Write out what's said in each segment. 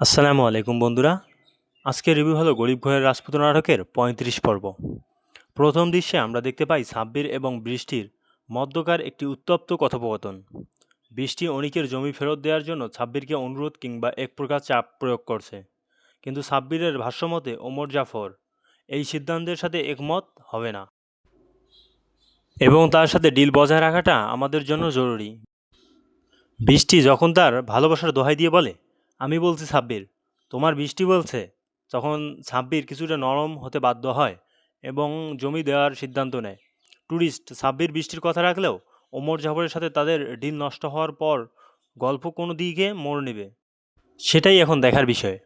আসসালামু আলাইকুম বন্ধুরা। আজকের রিভিউ হলো গরিব ঘরের রাজপুত্র নাটকের ৩৫ পর্ব। প্রথম দৃশ্যে আমরা দেখতে পাই সাব্বির এবং বৃষ্টির মধ্যকার একটি উত্তপ্ত কথোপকথন। বৃষ্টি অনিকের জমি ফেরত দেওয়ার জন্য সাব্বিরকে অনুরোধ কিংবা এক প্রকার চাপ প্রয়োগ করছে, কিন্তু সাব্বিরের ভাষ্যমতে ওমর জাফর এই সিদ্ধান্তের সাথে একমত হবে না এবং তার সাথে ডিল বজায় রাখাটা আমাদের জন্য জরুরি। বৃষ্টি যখন তার ভালোবাসার দোহাই দিয়ে বলে, আমি বলছি সাব্বির, তোমার বৃষ্টি বলছে, তখন সাব্বির কিছুটা নরম হতে বাধ্য হয় এবং জমি দেওয়ার সিদ্ধান্ত নেয়। ট্যুরিস্ট সাব্বির বৃষ্টির কথা রাখলেও ওমর জাফরের সাথে তাদের ডিল নষ্ট হওয়ার পর গল্প কোনো দিকে মোড় নেবে, সেটাই এখন দেখার বিষয়।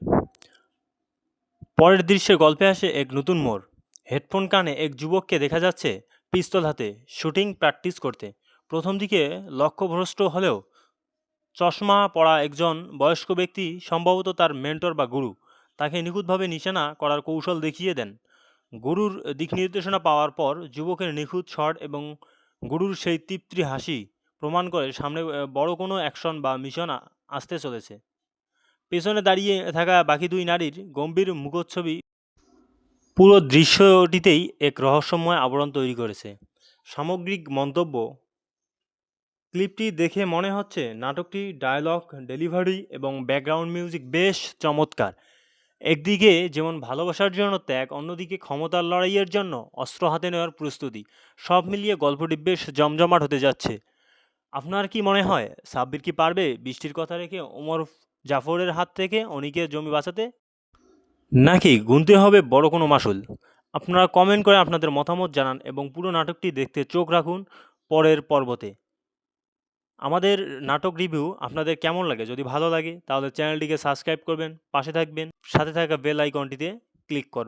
পরের দৃশ্যে গল্পে আসে এক নতুন মোড়। হেডফোন কানে এক যুবককে দেখা যাচ্ছে পিস্তল হাতে শুটিং প্র্যাকটিস করতে। প্রথম দিকে লক্ষ্যভ্রষ্ট হলেও চশমা পরা একজন বয়স্ক ব্যক্তি, সম্ভবত তার মেন্টর বা গুরু, তাকে নিখুঁতভাবে নিশানা করার কৌশল দেখিয়ে দেন। গুরুর দিক নির্দেশনা পাওয়ার পর যুবকের নিখুঁত শট এবং গুরুর সেই তৃপ্তি হাসি প্রমাণ করে সামনে বড় কোনো অ্যাকশন বা মিশন আসতে চলেছে। পেছনে দাঁড়িয়ে থাকা বাকি দুই নারীর গম্ভীর মুখচ্ছবি পুরো দৃশ্যটিতেই এক রহস্যময় আবরণ তৈরি করেছে। সামগ্রিক মন্তব্য: ক্লিপটি দেখে মনে হচ্ছে নাটকটি ডায়লগ ডেলিভারি এবং ব্যাকগ্রাউন্ড মিউজিক বেশ চমৎকার। একদিকে যেমন ভালোবাসার জন্য ত্যাগ, অন্যদিকে ক্ষমতার লড়াইয়ের জন্য অস্ত্র হাতে নেওয়ার প্রস্তুতি, সব মিলিয়ে গল্পটি বেশ জমজমাট হতে যাচ্ছে। আপনার কি মনে হয় সাব্বির কি পারবে বৃষ্টির কথা রেখে ওমর জাফরের হাত থেকে অনিকের জমি বাঁচাতে, নাকি গুনতে হবে বড় কোনো মাসুল? আপনারা কমেন্ট করে আপনাদের মতামত জানান এবং পুরো নাটকটি দেখতে চোখ রাখুন পরের পর্বতে। আমাদের নাটক রিভিউ আপনাদের কেমন লাগে? যদি ভালো লাগে তাহলে চ্যানেলটিকে সাবস্ক্রাইব করবেন, পাশে থাকবেন, সাথে থাকা বেল আইকনটিতে ক্লিক করবেন।